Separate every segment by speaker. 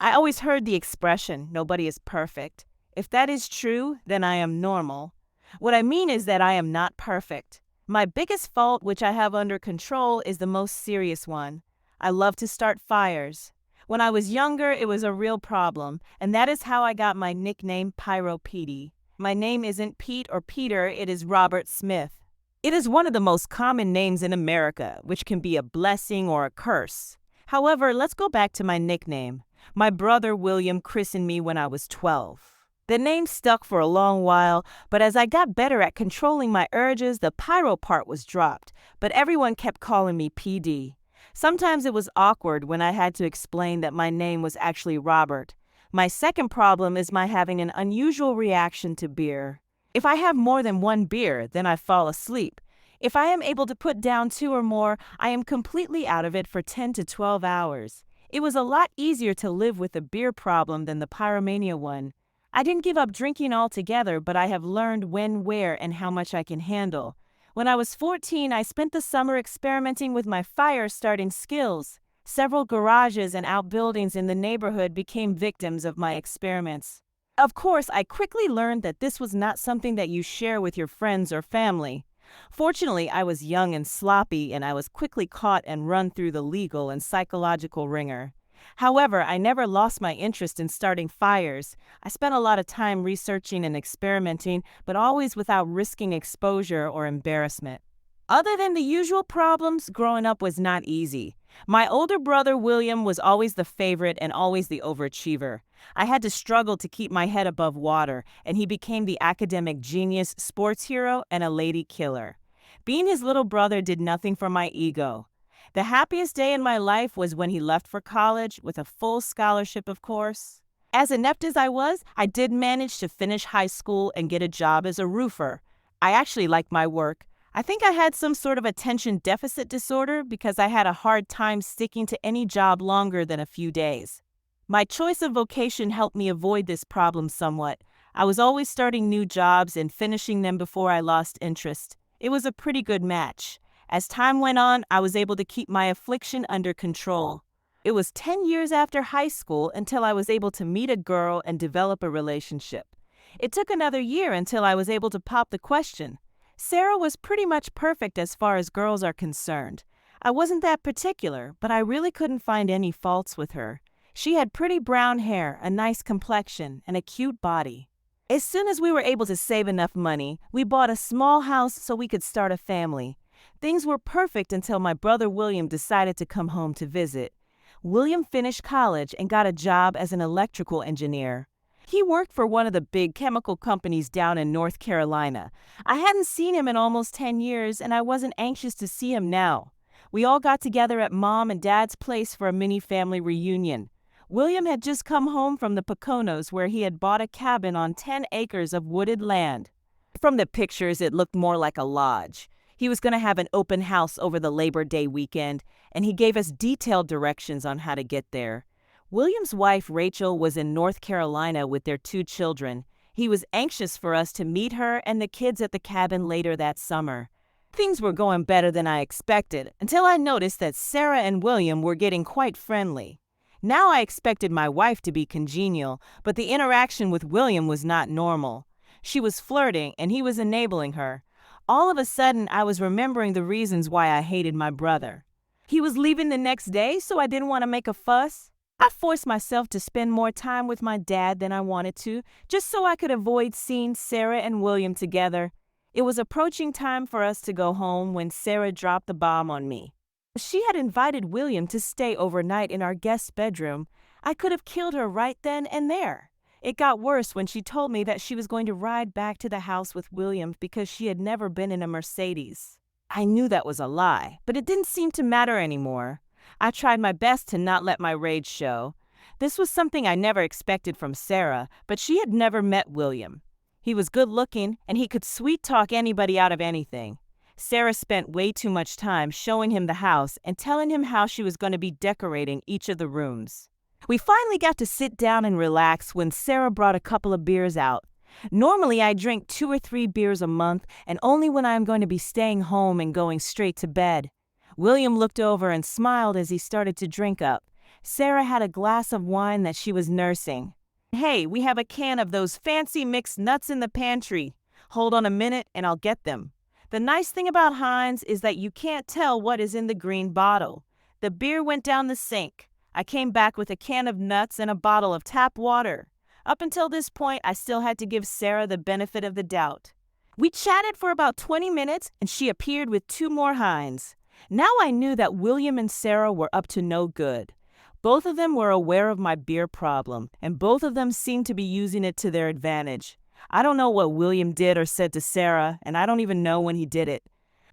Speaker 1: I always heard the expression, nobody is perfect. If that is true, then I am normal. What I mean is that I am not perfect. My biggest fault, which I have under control, is the most serious one. I love to start fires. When I was younger, it was a real problem, and that is how I got my nickname Pyro Petey. My name isn't Pete or Peter, it is Robert Smith. It is one of the most common names in America, which can be a blessing or a curse. However, let's go back to my nickname. My brother William christened me when I was 12. The name stuck for a long while, but as I got better at controlling my urges, the pyro part was dropped, but everyone kept calling me PD. Sometimes it was awkward when I had to explain that my name was actually Robert. My second problem is my having an unusual reaction to beer. If I have more than one beer, then I fall asleep. If I am able to put down 2 or more, I am completely out of it for 10 to 12 hours. It was a lot easier to live with the beer problem than the pyromania one. I didn't give up drinking altogether, but I have learned when, where, and how much I can handle. When I was 14, I spent the summer experimenting with my fire-starting skills. Several garages and outbuildings in the neighborhood became victims of my experiments. Of course, I quickly learned that this was not something that you share with your friends or family. Fortunately, I was young and sloppy, and I was quickly caught and run through the legal and psychological ringer. However, I never lost my interest in starting fires. I spent a lot of time researching and experimenting, but always without risking exposure or embarrassment. Other than the usual problems, growing up was not easy. My older brother William was always the favorite and always the overachiever. I had to struggle to keep my head above water, and he became the academic genius, sports hero, and a lady killer. Being his little brother did nothing for my ego. The happiest day in my life was when he left for college, with a full scholarship, of course. As inept as I was, I did manage to finish high school and get a job as a roofer. I actually liked my work. I think I had some sort of attention deficit disorder because I had a hard time sticking to any job longer than a few days. My choice of vocation helped me avoid this problem somewhat. I was always starting new jobs and finishing them before I lost interest. It was a pretty good match. As time went on, I was able to keep my affliction under control. It was 10 years after high school until I was able to meet a girl and develop a relationship. It took another year until I was able to pop the question. Sarah was pretty much perfect as far as girls are concerned. I wasn't that particular, but I really couldn't find any faults with her. She had pretty brown hair, a nice complexion, and a cute body. As soon as we were able to save enough money, we bought a small house so we could start a family. Things were perfect until my brother William decided to come home to visit. William finished college and got a job as an electrical engineer. He worked for one of the big chemical companies down in North Carolina. I hadn't seen him in almost 10 years, and I wasn't anxious to see him now. We all got together at Mom and Dad's place for a mini family reunion. William had just come home from the Poconos, where he had bought a cabin on 10 acres of wooded land. From the pictures, it looked more like a lodge. He was going to have an open house over the Labor Day weekend, and he gave us detailed directions on how to get there. William's wife, Rachel, was in North Carolina with their 2 children. He was anxious for us to meet her and the kids at the cabin later that summer. Things were going better than I expected, until I noticed that Sarah and William were getting quite friendly. Now I expected my wife to be congenial, but the interaction with William was not normal. She was flirting, and he was enabling her. All of a sudden, I was remembering the reasons why I hated my brother. He was leaving the next day, so I didn't want to make a fuss. I forced myself to spend more time with my dad than I wanted to, just so I could avoid seeing Sarah and William together. It was approaching time for us to go home when Sarah dropped the bomb on me. She had invited William to stay overnight in our guest bedroom. I could have killed her right then and there. It got worse when she told me that she was going to ride back to the house with William because she had never been in a Mercedes. I knew that was a lie, but it didn't seem to matter anymore. I tried my best to not let my rage show. This was something I never expected from Sarah, but she had never met William. He was good-looking, and he could sweet-talk anybody out of anything. Sarah spent way too much time showing him the house and telling him how she was going to be decorating each of the rooms. We finally got to sit down and relax when Sarah brought a couple of beers out. Normally, I drink 2 or 3 beers a month, and only when I am going to be staying home and going straight to bed. William looked over and smiled as he started to drink up. Sarah had a glass of wine that she was nursing. Hey, we have a can of those fancy mixed nuts in the pantry. Hold on a minute and I'll get them. The nice thing about Heinz is that you can't tell what is in the green bottle. The beer went down the sink. I came back with a can of nuts and a bottle of tap water. Up until this point, I still had to give Sarah the benefit of the doubt. We chatted for about 20 minutes and she appeared with 2 more Heinz. Now I knew that William and Sarah were up to no good. Both of them were aware of my beer problem, and both of them seemed to be using it to their advantage. I don't know what William did or said to Sarah, and I don't even know when he did it.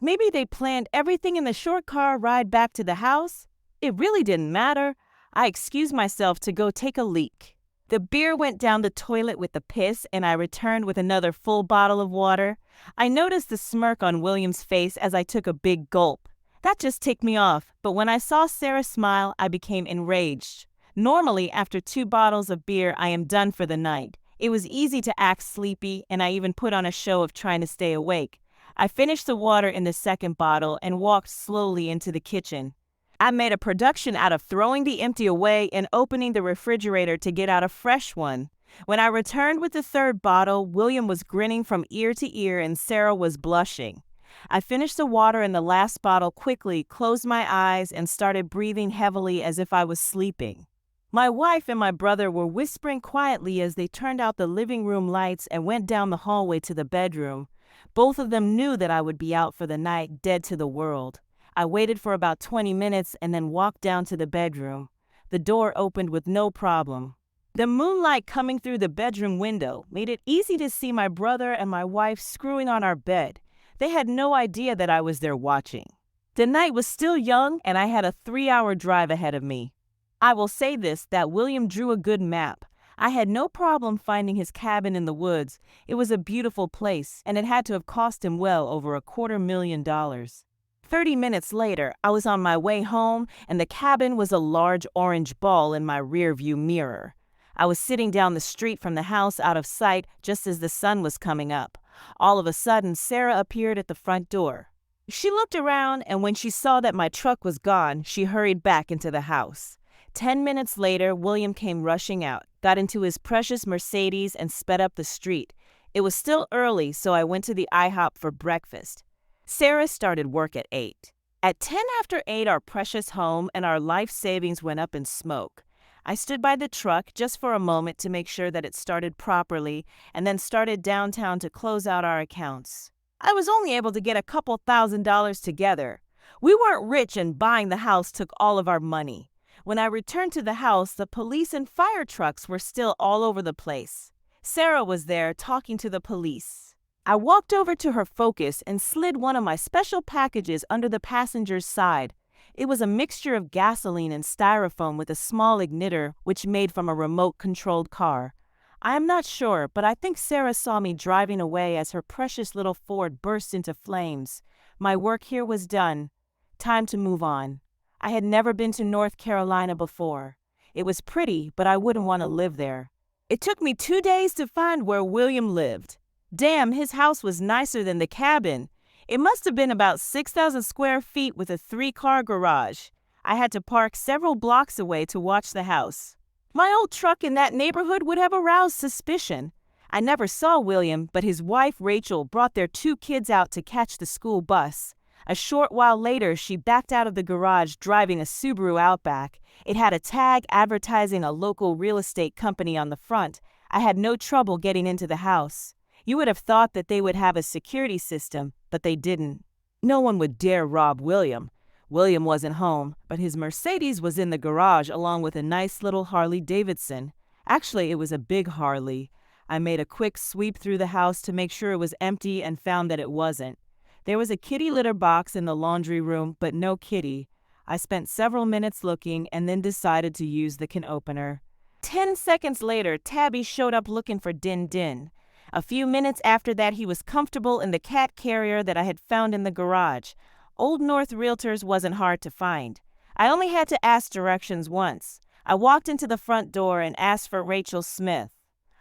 Speaker 1: Maybe they planned everything in the short car ride back to the house? It really didn't matter. I excused myself to go take a leak. The beer went down the toilet with the piss, and I returned with another full bottle of water. I noticed the smirk on William's face as I took a big gulp. That just ticked me off, but when I saw Sarah smile, I became enraged. Normally, after 2 bottles of beer, I am done for the night. It was easy to act sleepy, and I even put on a show of trying to stay awake. I finished the water in the second bottle and walked slowly into the kitchen. I made a production out of throwing the empty away and opening the refrigerator to get out a fresh one. When I returned with the third bottle, William was grinning from ear to ear and Sarah was blushing. I finished the water in the last bottle quickly, closed my eyes, and started breathing heavily as if I was sleeping. My wife and my brother were whispering quietly as they turned out the living room lights and went down the hallway to the bedroom. Both of them knew that I would be out for the night, dead to the world. I waited for about 20 minutes and then walked down to the bedroom. The door opened with no problem. The moonlight coming through the bedroom window made it easy to see my brother and my wife screwing on our bed. They had no idea that I was there watching. The night was still young and I had a 3-hour drive ahead of me. I will say this, that William drew a good map. I had no problem finding his cabin in the woods. It was a beautiful place and it had to have cost him well over $250,000. 30 minutes later, I was on my way home and the cabin was a large orange ball in my rearview mirror. I was sitting down the street from the house out of sight just as the sun was coming up. All of a sudden, Sarah appeared at the front door. She looked around, and when she saw that my truck was gone, she hurried back into the house. 10 minutes later, William came rushing out, got into his precious Mercedes, and sped up the street. It was still early, so I went to the IHOP for breakfast. Sarah started work at 8. At 10 after 8, our precious home and our life savings went up in smoke. I stood by the truck just for a moment to make sure that it started properly and then started downtown to close out our accounts. I was only able to get a couple $1,000s together. We weren't rich and buying the house took all of our money. When I returned to the house, the police and fire trucks were still all over the place. Sarah was there talking to the police. I walked over to her Focus and slid one of my special packages under the passenger's side. It was a mixture of gasoline and styrofoam with a small igniter, which made from a remote-controlled car. I am not sure, but I think Sarah saw me driving away as her precious little Ford burst into flames. My work here was done. Time to move on. I had never been to North Carolina before. It was pretty, but I wouldn't want to live there. It took me 2 days to find where William lived. Damn, his house was nicer than the cabin. It must have been about 6,000 square feet with a 3-car garage. I had to park several blocks away to watch the house. My old truck in that neighborhood would have aroused suspicion. I never saw William, but his wife Rachel brought their 2 kids out to catch the school bus. A short while later, she backed out of the garage driving a Subaru Outback. It had a tag advertising a local real estate company on the front. I had no trouble getting into the house. You would have thought that they would have a security system, but they didn't. No one would dare rob William. William wasn't home, but his Mercedes was in the garage along with a nice little Harley Davidson. Actually, it was a big Harley. I made a quick sweep through the house to make sure it was empty and found that it wasn't. There was a kitty litter box in the laundry room, but no kitty. I spent several minutes looking and then decided to use the can opener. 10 seconds later, Tabby showed up looking for Din Din. A few minutes after that, he was comfortable in the cat carrier that I had found in the garage. Old North Realtors wasn't hard to find. I only had to ask directions once. I walked into the front door and asked for Rachel Smith.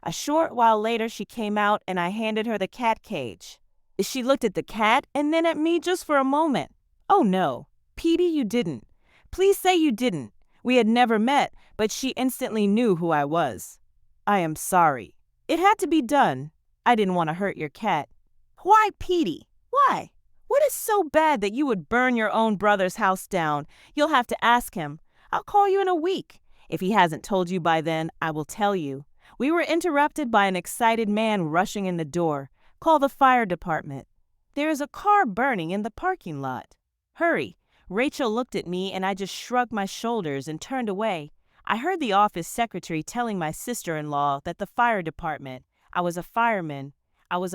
Speaker 1: A short while later, she came out and I handed her the cat cage. She looked at the cat and then at me just for a moment. Oh no, Petey, you didn't. Please say you didn't. We had never met, but she instantly knew who I was. I am sorry. It had to be done. I didn't want to hurt your cat. Why, Petey? Why? What is so bad that you would burn your own brother's house down? You'll have to ask him. I'll call you in a week. If he hasn't told you by then, I will tell you. We were interrupted by an excited man rushing in the door. Call the fire department. There is a car burning in the parking lot. Hurry. Rachel looked at me and I just shrugged my shoulders and turned away. I heard the office secretary telling my sister-in-law that the fire department, I was a fireman, was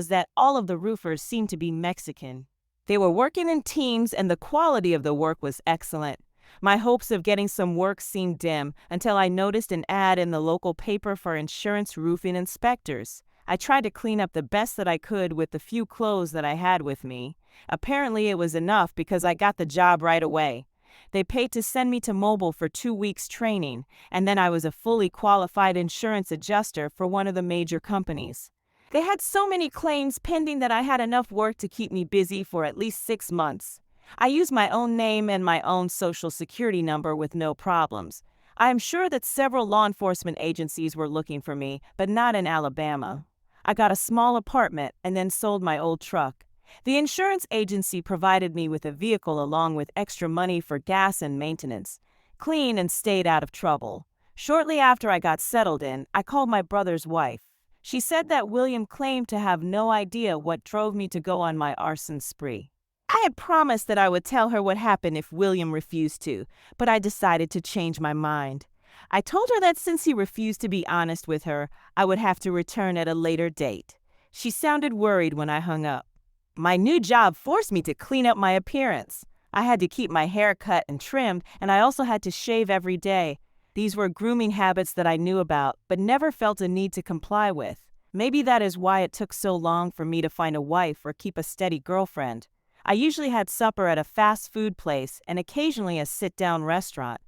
Speaker 1: that all of the roofers seemed to be Mexican. They were working in teams and the quality of the work was excellent. My hopes of getting some work seemed dim until I noticed an ad in the local paper for insurance roofing inspectors. I tried to clean up the best that I could with the few clothes that I had with me. Apparently it was enough because I got the job right away. They paid to send me to Mobile for 2 weeks training, and then I was a fully qualified insurance adjuster for one of the major companies. They had so many claims pending that I had enough work to keep me busy for at least 6 months. I used my own name and my own social security number with no problems. I am sure that several law enforcement agencies were looking for me, but not in Alabama. I got a small apartment and then sold my old truck. The insurance agency provided me with a vehicle along with extra money for gas and maintenance. Clean and stayed out of trouble. Shortly after I got settled in, I called my brother's wife. She said that William claimed to have no idea what drove me to go on my arson spree. I had promised that I would tell her what happened if William refused to, but I decided to change my mind. I told her that since he refused to be honest with her, I would have to return at a later date. She sounded worried when I hung up. My new job forced me to clean up my appearance. I had to keep my hair cut and trimmed, and I also had to shave every day. These were grooming habits that I knew about, but never felt a need to comply with. Maybe that is why it took so long for me to find a wife or keep a steady girlfriend. I usually had supper at a fast food place and occasionally a sit-down restaurant.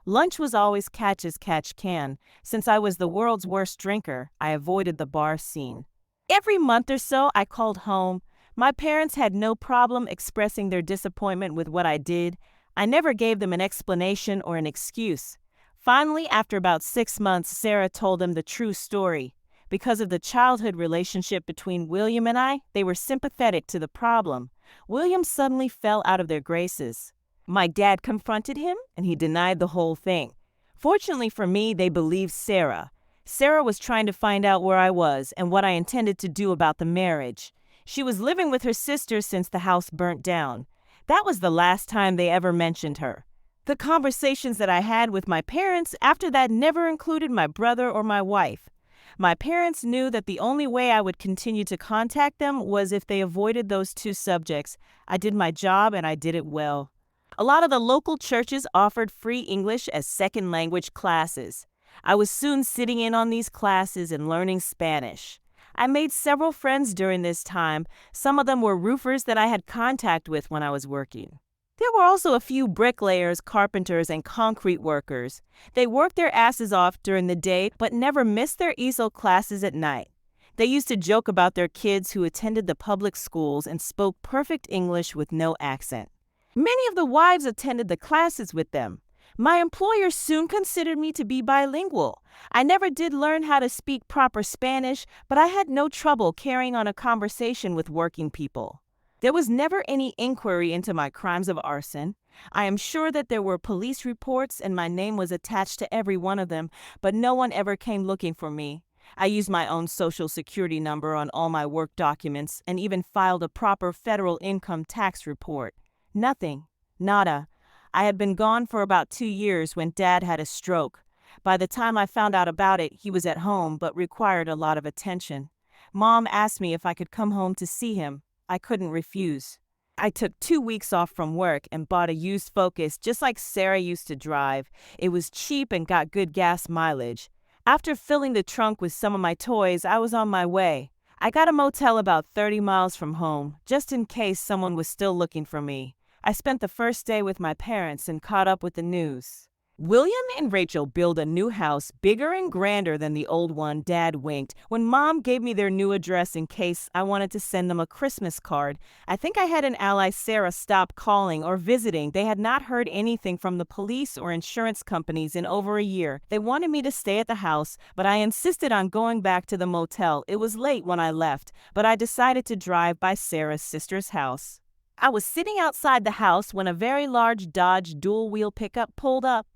Speaker 1: Lunch was always catch as catch can. Since I was the world's worst drinker, I avoided the bar scene. Every month or so, I called home. My parents had no problem expressing their disappointment with what I did. I never gave them an explanation or an excuse. Finally, after about 6 months, Sarah told them the true story. Because of the childhood relationship between William and I, they were sympathetic to the problem. William suddenly fell out of their graces. My dad confronted him, and he denied the whole thing. Fortunately for me, they believed Sarah. Sarah was trying to find out where I was and what I intended to do about the marriage. She was living with her sister since the house burnt down. That was the last time they ever mentioned her. The conversations that I had with my parents after that never included my brother or my wife. My parents knew that the only way I would continue to contact them was if they avoided those two subjects. I did my job and I did it well. A lot of the local churches offered free English as second language classes. I was soon sitting in on these classes and learning Spanish. I made several friends during this time. Some of them were roofers that I had contact with when I was working. There were also a few bricklayers, carpenters, and concrete workers. They worked their asses off during the day but never missed their ESOL classes at night. They used to joke about their kids who attended the public schools and spoke perfect English with no accent. Many of the wives attended the classes with them. My employer soon considered me to be bilingual. I never did learn how to speak proper Spanish, but I had no trouble carrying on a conversation with working people. There was never any inquiry into my crimes of arson. I am sure that there were police reports and my name was attached to every one of them, but no one ever came looking for me. I used my own social security number on all my work documents and even filed a proper federal income tax report. Nothing. Nada. I had been gone for about 2 years when Dad had a stroke. By the time I found out about it, he was at home but required a lot of attention. Mom asked me if I could come home to see him. I couldn't refuse. I took 2 weeks off from work and bought a used Focus just like Sarah used to drive. It was cheap and got good gas mileage. After filling the trunk with some of my toys, I was on my way. I got a motel about 30 miles from home, just in case someone was still looking for me. I spent the first day with my parents and caught up with the news. William and Rachel build a new house bigger and grander than the old one. Dad winked when Mom gave me their new address in case I wanted to send them a Christmas card. I think I had an ally Sarah stop calling or visiting. They had not heard anything from the police or insurance companies in over a year. They wanted me to stay at the house, but I insisted on going back to the motel. It was late when I left, but I decided to drive by Sarah's sister's house. I was sitting outside the house when a very large Dodge dual-wheel pickup pulled up.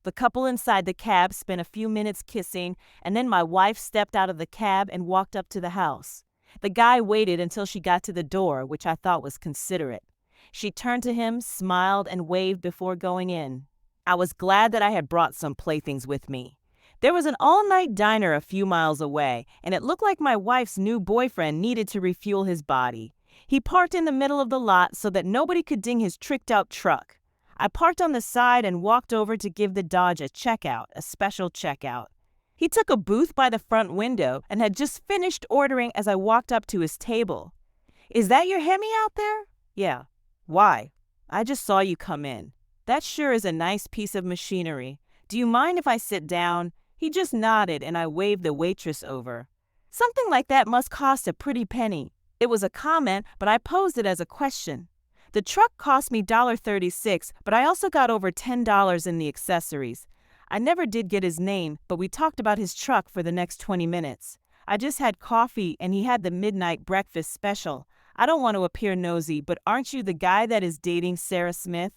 Speaker 1: The couple inside the cab spent a few minutes kissing, and then my wife stepped out of the cab and walked up to the house. The guy waited until she got to the door, which I thought was considerate. She turned to him, smiled, and waved before going in. I was glad that I had brought some playthings with me. There was an all-night diner a few miles away, and it looked like my wife's new boyfriend needed to refuel his body. He parked in the middle of the lot so that nobody could ding his tricked-out truck. I parked on the side and walked over to give the Dodge a checkout, a special checkout. He took a booth by the front window and had just finished ordering as I walked up to his table. "Is that your Hemi out there?" "Yeah." "Why?" "I just saw you come in." "That sure is a nice piece of machinery. Do you mind if I sit down?" He just nodded and I waved the waitress over. "Something like that must cost a pretty penny." It was a comment, but I posed it as a question. The truck cost me $1.36, but I also got over $10 in the accessories. I never did get his name, but we talked about his truck for the next 20 minutes. I just had coffee and he had the midnight breakfast special. I don't want to appear nosy, but aren't you the guy that is dating Sarah Smith?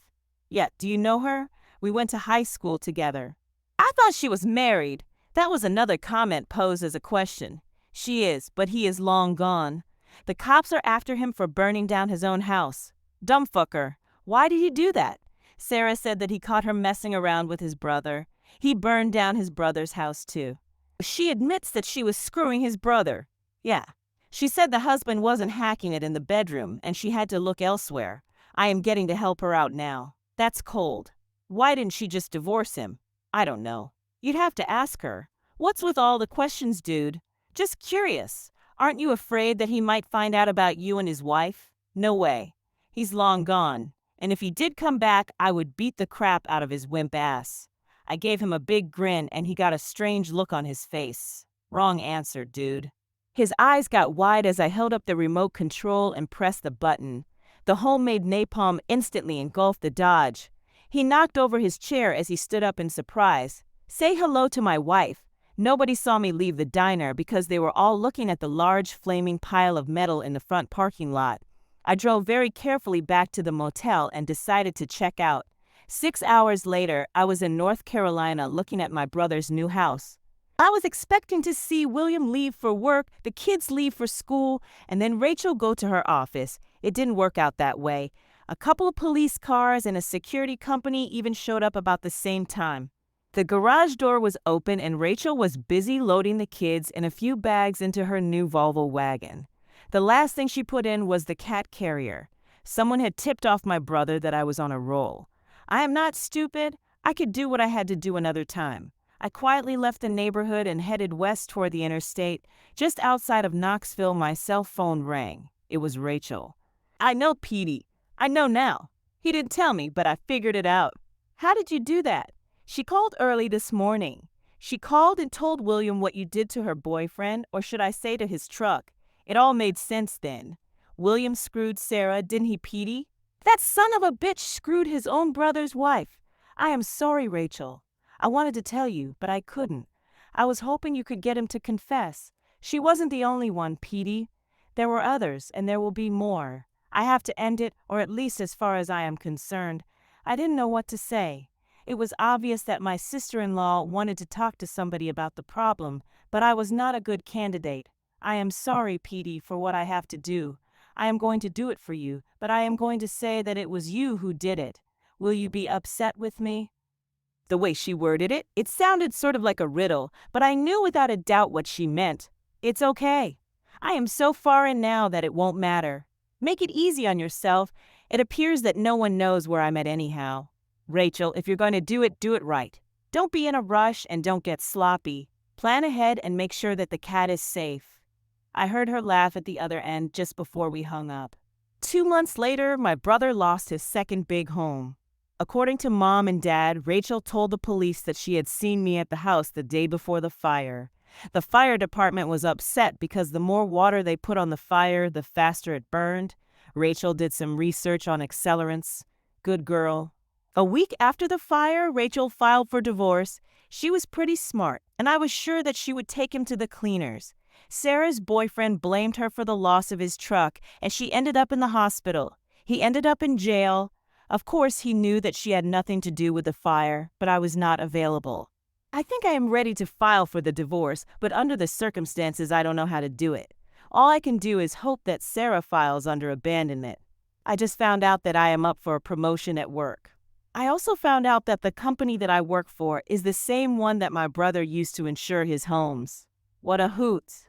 Speaker 1: Yeah, do you know her? We went to high school together. I thought she was married. That was another comment posed as a question. She is, but he is long gone. The cops are after him for burning down his own house. Dumb fucker. Why did he do that? Sarah said that he caught her messing around with his brother. He burned down his brother's house too. She admits that she was screwing his brother. Yeah. She said the husband wasn't hacking it in the bedroom and she had to look elsewhere. I am getting to help her out now. That's cold. Why didn't she just divorce him? I don't know. You'd have to ask her. What's with all the questions, dude? Just curious. Aren't you afraid that he might find out about you and his wife? No way. He's long gone, and if he did come back, I would beat the crap out of his wimp ass. I gave him a big grin, and he got a strange look on his face. Wrong answer, dude. His eyes got wide as I held up the remote control and pressed the button. The homemade napalm instantly engulfed the Dodge. He knocked over his chair as he stood up in surprise. "Say hello to my wife." Nobody saw me leave the diner because they were all looking at the large flaming pile of metal in the front parking lot. I drove very carefully back to the motel and decided to check out. 6 hours later, I was in North Carolina looking at my brother's new house. I was expecting to see William leave for work, the kids leave for school, and then Rachel go to her office. It didn't work out that way. A couple of police cars and a security company even showed up about the same time. The garage door was open and Rachel was busy loading the kids and a few bags into her new Volvo wagon. The last thing she put in was the cat carrier. Someone had tipped off my brother that I was on a roll. I am not stupid. I could do what I had to do another time. I quietly left the neighborhood and headed west toward the interstate. Just outside of Knoxville, my cell phone rang. It was Rachel. "I know Petey. I know now. He didn't tell me, but I figured it out." "How did you do that?" "She called early this morning. She called and told William what you did to her boyfriend, or should I say to his truck. It all made sense then. William screwed Sarah, didn't he, Petey? That son of a bitch screwed his own brother's wife. I am sorry, Rachel. I wanted to tell you, but I couldn't. I was hoping you could get him to confess. She wasn't the only one, Petey. There were others, and there will be more. I have to end it, or at least as far as I am concerned. I didn't know what to say. It was obvious that my sister-in-law wanted to talk to somebody about the problem, but I was not a good candidate. I am sorry, Petey, for what I have to do. I am going to do it for you, but I am going to say that it was you who did it. Will you be upset with me?" The way she worded it, it sounded sort of like a riddle, but I knew without a doubt what she meant. It's okay. I am so far in now that it won't matter. Make it easy on yourself. It appears that no one knows where I'm at anyhow. Rachel, if you're going to do it right. Don't be in a rush and don't get sloppy. Plan ahead and make sure that the cat is safe. I heard her laugh at the other end just before we hung up. 2 months later, my brother lost his second big home. According to Mom and Dad, Rachel told the police that she had seen me at the house the day before the fire. The fire department was upset because the more water they put on the fire, the faster it burned. Rachel did some research on accelerants. Good girl. A week after the fire, Rachel filed for divorce. She was pretty smart, and I was sure that she would take him to the cleaners. Sarah's boyfriend blamed her for the loss of his truck, and she ended up in the hospital. He ended up in jail. Of course, he knew that she had nothing to do with the fire, but I was not available. I think I am ready to file for the divorce, but under the circumstances, I don't know how to do it. All I can do is hope that Sarah files under abandonment. I just found out that I am up for a promotion at work. I also found out that the company that I work for is the same one that my brother used to insure his homes. What a hoot!